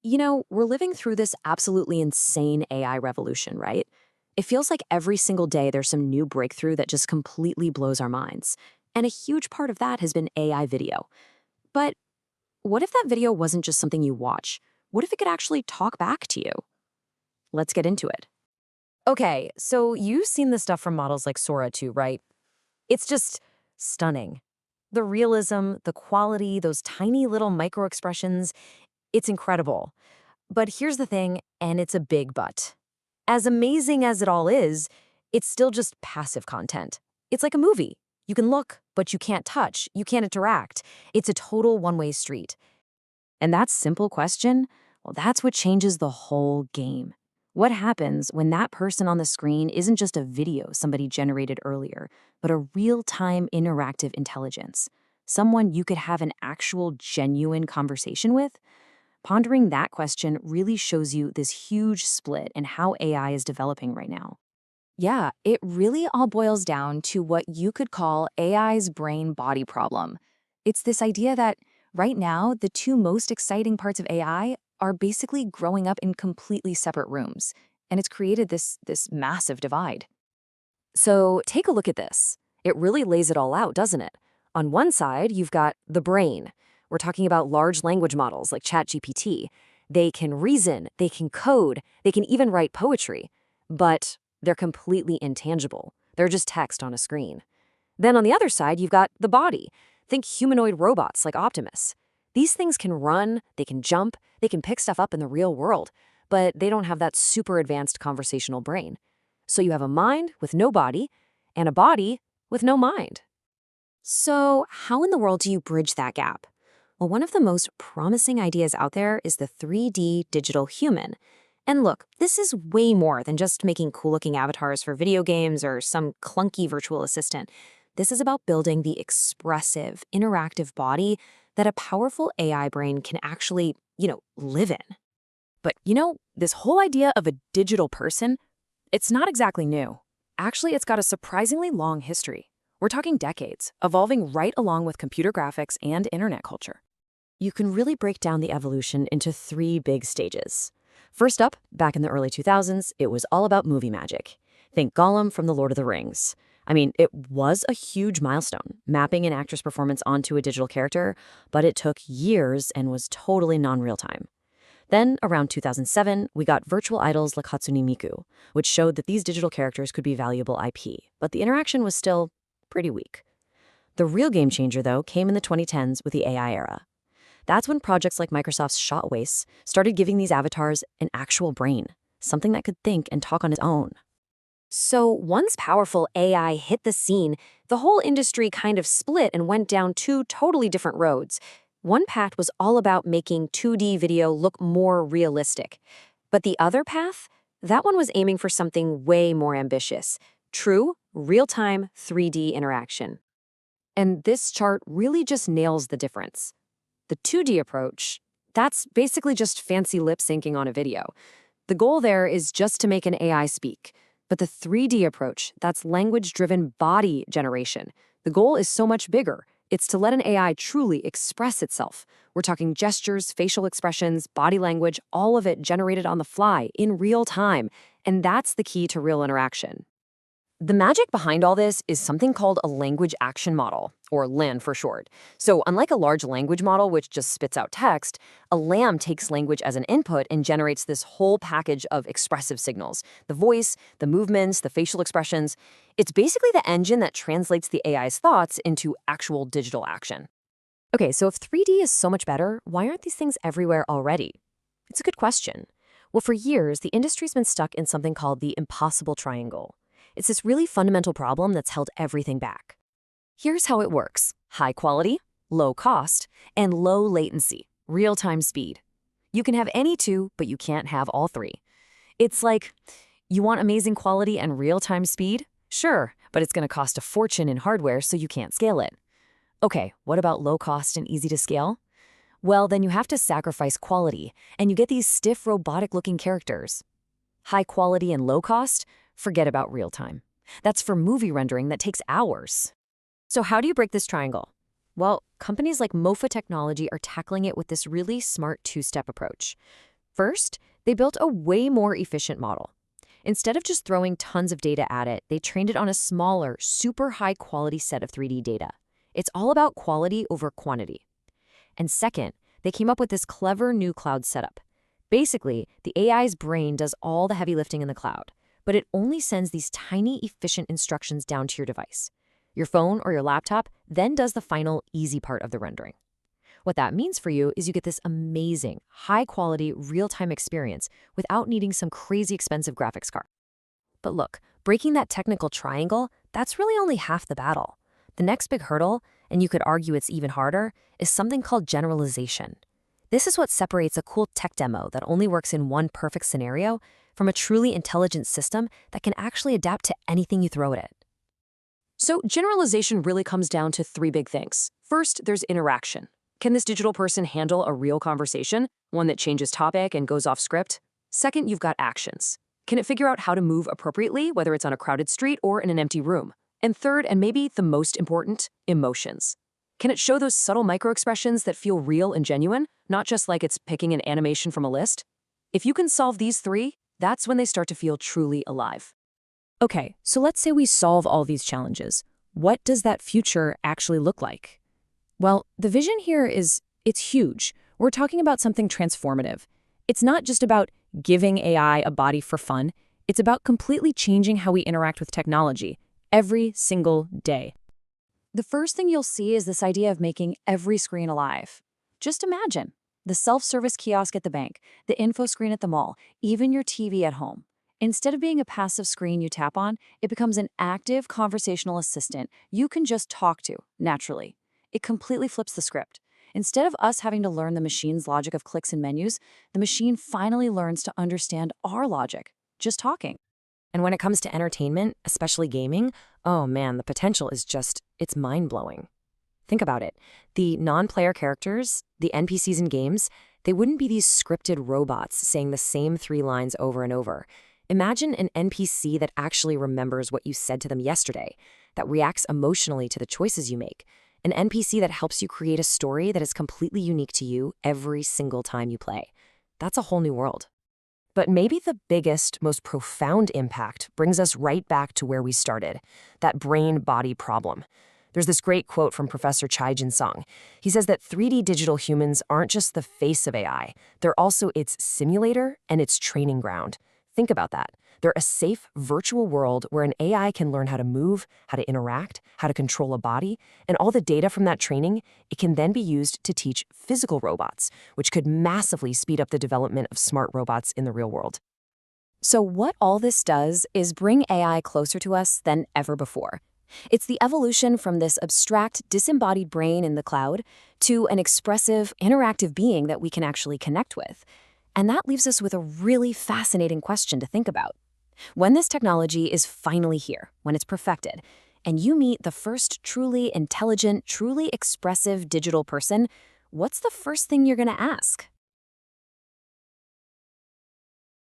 We're living through this absolutely insane AI revolution, right? It feels like every single day there's some new breakthrough that just completely blows our minds. And a huge part of that has been AI video. But what if that video wasn't just something you watch? What if it could actually talk back to you? Let's get into it. Okay, so you've seen the stuff from models like Sora 2, right? It's just stunning. The realism, the quality, those tiny little micro expressions, it's incredible. But here's the thing, and it's a big but. As amazing as it all is, it's still just passive content. It's like a movie. You can look, but you can't touch, you can't interact. It's a total one-way street. And that simple question, well, that's what changes the whole game. What happens when that person on the screen isn't just a video somebody generated earlier, but a real-time interactive intelligence? Someone you could have an actual genuine conversation with? Pondering that question really shows you this huge split in how AI is developing right now. Yeah, it really all boils down to what you could call AI's brain-body problem. It's this idea that right now, the two most exciting parts of AI are basically growing up in completely separate rooms, and it's created this massive divide. So take a look at this. It really lays it all out, doesn't it? On one side, you've got the brain. We're talking about large language models like ChatGPT. They can reason, they can code, they can even write poetry. But they're completely intangible. They're just text on a screen. Then on the other side, you've got the body. Think humanoid robots like Optimus. These things can run, they can jump, they can pick stuff up in the real world, but they don't have that super advanced conversational brain. So you have a mind with no body and a body with no mind. So, how in the world do you bridge that gap? Well, one of the most promising ideas out there is the 3D digital human. And look, this is way more than just making cool-looking avatars for video games or some clunky virtual assistant. This is about building the expressive, interactive body that a powerful AI brain can actually, live in. But this whole idea of a digital person, it's not exactly new. Actually, it's got a surprisingly long history. We're talking decades, evolving right along with computer graphics and internet culture. You can really break down the evolution into three big stages. First up, back in the early 2000s, it was all about movie magic. Think Gollum from The Lord of the Rings. I mean, it was a huge milestone, mapping an actor's performance onto a digital character, but it took years and was totally non-real time. Then, around 2007, we got virtual idols like Hatsune Miku, which showed that these digital characters could be valuable IP, but the interaction was still pretty weak. The real game changer, though, came in the 2010s with the AI era. That's when projects like Microsoft's Shotwaste started giving these avatars an actual brain, something that could think and talk on its own. So once powerful AI hit the scene, the whole industry kind of split and went down two totally different roads. One path was all about making 2D video look more realistic. But the other path, that one was aiming for something way more ambitious. True, real-time 3D interaction. And this chart really just nails the difference. The 2D approach, that's basically just fancy lip syncing on a video. The goal there is just to make an AI speak. But the 3D approach, that's language-driven body generation. The goal is so much bigger. It's to let an AI truly express itself. We're talking gestures, facial expressions, body language, all of it generated on the fly, in real time. And that's the key to real interaction. The magic behind all this is something called a language action model, or LAM for short. So unlike a large language model, which just spits out text, a LAM takes language as an input and generates this whole package of expressive signals. The voice, the movements, the facial expressions. It's basically the engine that translates the AI's thoughts into actual digital action. Okay, so if 3D is so much better, why aren't these things everywhere already? It's a good question. Well, for years, the industry's been stuck in something called the impossible triangle. It's this really fundamental problem that's held everything back. Here's how it works: high quality, low cost, and low latency, real-time speed. You can have any two, but you can't have all three. It's like, you want amazing quality and real-time speed? Sure, but it's going to cost a fortune in hardware, so you can't scale it. Okay, what about low cost and easy to scale? Well, then you have to sacrifice quality, and you get these stiff, robotic-looking characters. High quality and low cost? Forget about real time. That's for movie rendering that takes hours. So how do you break this triangle? Well, companies like Mofa Technology are tackling it with this really smart two-step approach. First, they built a way more efficient model. Instead of just throwing tons of data at it, they trained it on a smaller, super high-quality set of 3D data. It's all about quality over quantity. And second, they came up with this clever new cloud setup. Basically, the AI's brain does all the heavy lifting in the cloud, but it only sends these tiny, efficient instructions down to your device. Your phone or your laptop then does the final, easy part of the rendering. What that means for you is you get this amazing, high-quality, real-time experience without needing some crazy expensive graphics card. But look, breaking that technical triangle, that's really only half the battle. The next big hurdle, and you could argue it's even harder, is something called generalization. This is what separates a cool tech demo that only works in one perfect scenario from a truly intelligent system that can actually adapt to anything you throw at it. So generalization really comes down to three big things. First, there's interaction. Can this digital person handle a real conversation, one that changes topic and goes off script? Second, you've got actions. Can it figure out how to move appropriately, whether it's on a crowded street or in an empty room? And third, and maybe the most important, emotions. Can it show those subtle microexpressions that feel real and genuine, not just like it's picking an animation from a list? If you can solve these three, that's when they start to feel truly alive. Okay, so let's say we solve all these challenges. What does that future actually look like? Well, the vision here it's huge. We're talking about something transformative. It's not just about giving AI a body for fun. It's about completely changing how we interact with technology every single day. The first thing you'll see is this idea of making every screen alive. Just imagine the self-service kiosk at the bank, the info screen at the mall, even your TV at home. Instead of being a passive screen you tap on, it becomes an active conversational assistant you can just talk to naturally. It completely flips the script. Instead of us having to learn the machine's logic of clicks and menus, the machine finally learns to understand our logic, just talking. And when it comes to entertainment, especially gaming, oh man, the potential is it's mind-blowing. Think about it. The non-player characters, the NPCs in games, they wouldn't be these scripted robots saying the same 3 lines over and over. Imagine an NPC that actually remembers what you said to them yesterday, that reacts emotionally to the choices you make. An NPC that helps you create a story that is completely unique to you every single time you play. That's a whole new world. But maybe the biggest, most profound impact brings us right back to where we started, that brain-body problem. There's this great quote from Professor Chai Jinxiang. He says that 3D digital humans aren't just the face of AI, they're also its simulator and its training ground. Think about that. They're a safe, virtual world where an AI can learn how to move, how to interact, how to control a body, and all the data from that training, it can then be used to teach physical robots, which could massively speed up the development of smart robots in the real world. So what all this does is bring AI closer to us than ever before. It's the evolution from this abstract, disembodied brain in the cloud to an expressive, interactive being that we can actually connect with. And that leaves us with a really fascinating question to think about. When this technology is finally here, when it's perfected, and you meet the first truly intelligent, truly expressive digital person, what's the first thing you're going to ask?